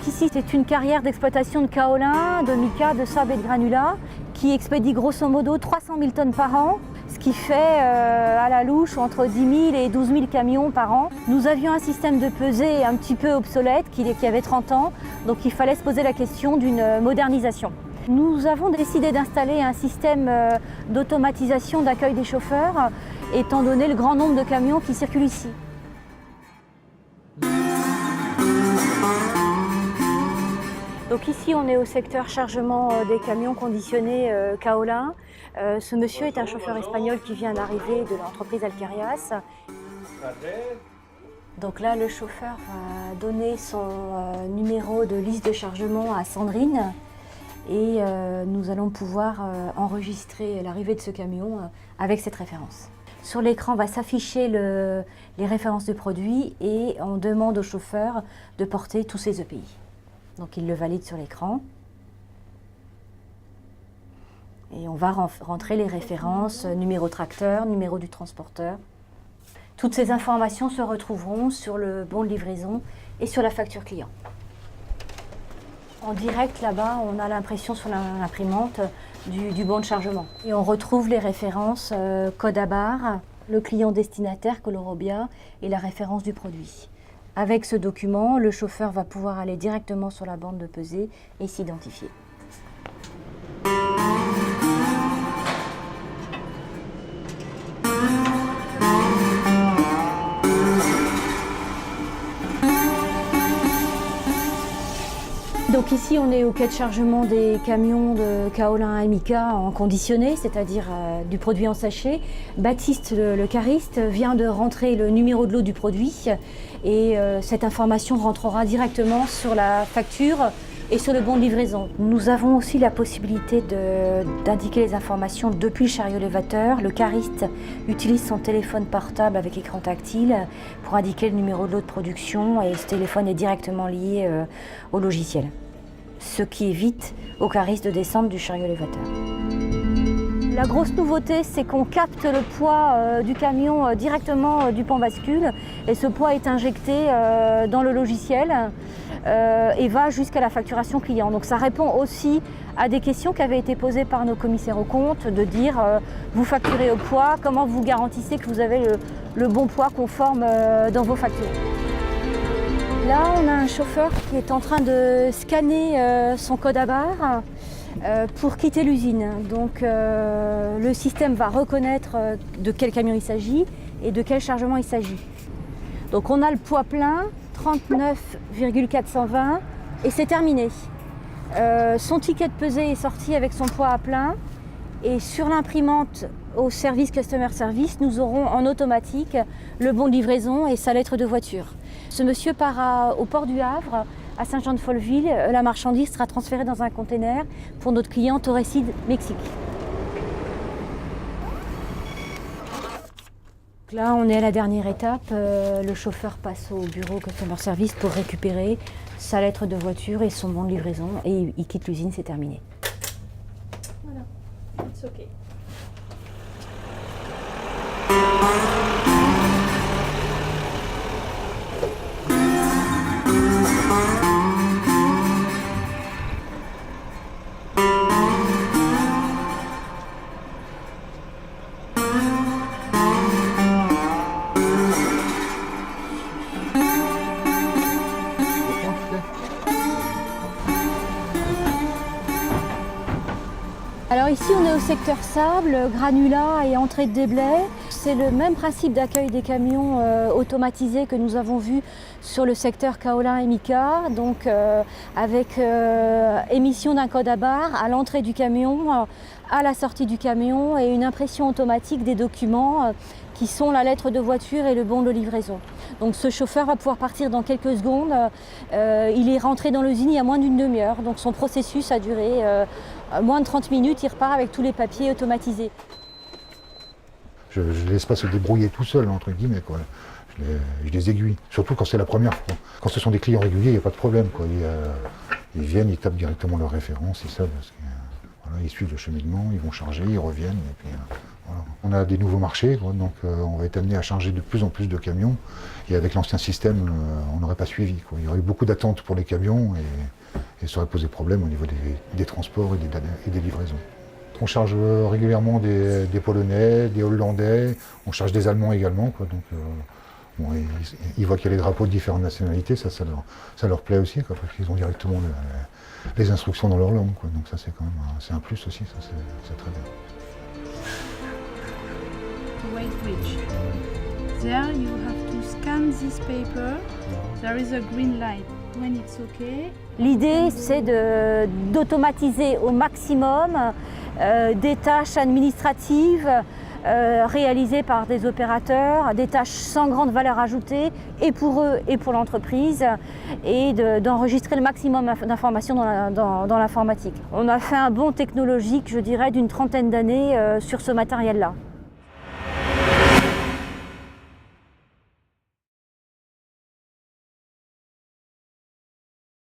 Donc ici, c'est une carrière d'exploitation de kaolin, de mica, de sable et de granulat qui expédie grosso modo 300 000 tonnes par an, ce qui fait à la louche entre 10 000 et 12 000 camions par an. Nous avions un système de pesée un petit peu obsolète qui avait 30 ans, donc il fallait se poser la question d'une modernisation. Nous avons décidé d'installer un système d'automatisation d'accueil des chauffeurs, étant donné le grand nombre de camions qui circulent ici. Donc ici, on est au secteur chargement des camions conditionnés kaolin. Ce monsieur est un chauffeur espagnol qui vient d'arriver de l'entreprise Alcarias. Donc là, le chauffeur va donner son numéro de liste de chargement à Sandrine et nous allons pouvoir enregistrer l'arrivée de ce camion avec cette référence. Sur l'écran va s'afficher les références de produits et on demande au chauffeur de porter tous ses EPI. Donc il le valide sur l'écran. Et on va rentrer les références, numéro tracteur, numéro du transporteur. Toutes ces informations se retrouveront sur le bon de livraison et sur la facture client. En direct, là-bas, on a l'impression sur l'imprimante du bon de chargement. Et on retrouve les références code à barre, le client destinataire, Colorobia, et la référence du produit. Avec ce document, le chauffeur va pouvoir aller directement sur la bande de pesée et s'identifier. Donc ici, on est au quai de chargement des camions de kaolin et mica en conditionné, c'est-à-dire du produit en sachet. Baptiste, le cariste, vient de rentrer le numéro de lot du produit et cette information rentrera directement sur la facture et sur le bon de livraison. Nous avons aussi la possibilité d'indiquer les informations depuis le chariot élévateur. Le cariste utilise son téléphone portable avec écran tactile pour indiquer le numéro de lot de production et ce téléphone est directement lié au logiciel. Ce qui évite au cariste de descendre du chariot élévateur. La grosse nouveauté, c'est qu'on capte le poids du camion directement du pont bascule et ce poids est injecté dans le logiciel et va jusqu'à la facturation client. Donc ça répond aussi à des questions qui avaient été posées par nos commissaires aux comptes, de dire vous facturez au poids, comment vous garantissez que vous avez le bon poids conforme dans vos factures. Là, on a un chauffeur qui est en train de scanner son code à barre pour quitter l'usine. Donc le système va reconnaître de quel camion il s'agit et de quel chargement il s'agit. Donc on a le poids plein, 39,420 et c'est terminé. Son ticket de pesée est sorti avec son poids à plein et sur l'imprimante au service Customer Service, nous aurons en automatique le bon de livraison et sa lettre de voiture. Ce monsieur part au port du Havre, à Saint-Jean-de-Folleville. La marchandise sera transférée dans un container pour notre client Torrecide, Mexique. Là, on est à la dernière étape. Le chauffeur passe au bureau Customer Service pour récupérer sa lettre de voiture et son bon de livraison. Et il quitte l'usine, c'est terminé. Voilà, c'est OK. Alors ici, on est au secteur sable, granulat et entrée de déblais. C'est le même principe d'accueil des camions automatisés que nous avons vu sur le secteur kaolin et mica, donc avec émission d'un code à barre à l'entrée du camion, à la sortie du camion et une impression automatique des documents qui sont la lettre de voiture et le bon de livraison. Donc ce chauffeur va pouvoir partir dans quelques secondes. Il est rentré dans l'usine il y a moins d'une demi-heure, donc son processus a duré moins de 30 minutes, il repart avec tous les papiers automatisés. Je ne laisse pas se débrouiller tout seul, entre guillemets, quoi. Je les aiguille, surtout quand c'est la première fois. Quand ce sont des clients réguliers, il n'y a pas de problème, quoi. Ils viennent, ils tapent directement leurs références, et ça, parce que, voilà, ils suivent le cheminement, ils vont charger, ils reviennent, et puis voilà. On a des nouveaux marchés, quoi, donc on va être amené à charger de plus en plus de camions. Et avec l'ancien système, on n'aurait pas suivi, quoi. Il y aurait eu beaucoup d'attentes pour les camions et ça aurait posé problème au niveau des transports et des livraisons. On charge régulièrement des Polonais, des Hollandais, on charge des Allemands également, quoi, donc bon, ils voient qu'il y a les drapeaux de différentes nationalités, ça leur plaît aussi, quoi, parce qu'ils ont directement les instructions dans leur langue, quoi. Donc ça c'est quand même c'est un plus aussi, ça c'est très bien. White Bridge. There you have to scan this paper. There is a green light. When it's okay. L'idée, c'est d'automatiser au maximum des tâches administratives réalisées par des opérateurs, des tâches sans grande valeur ajoutée, et pour eux et pour l'entreprise, et d'enregistrer le maximum d'informations dans l'informatique. On a fait un bond technologique, je dirais, d'une 30aine d'années sur ce matériel-là.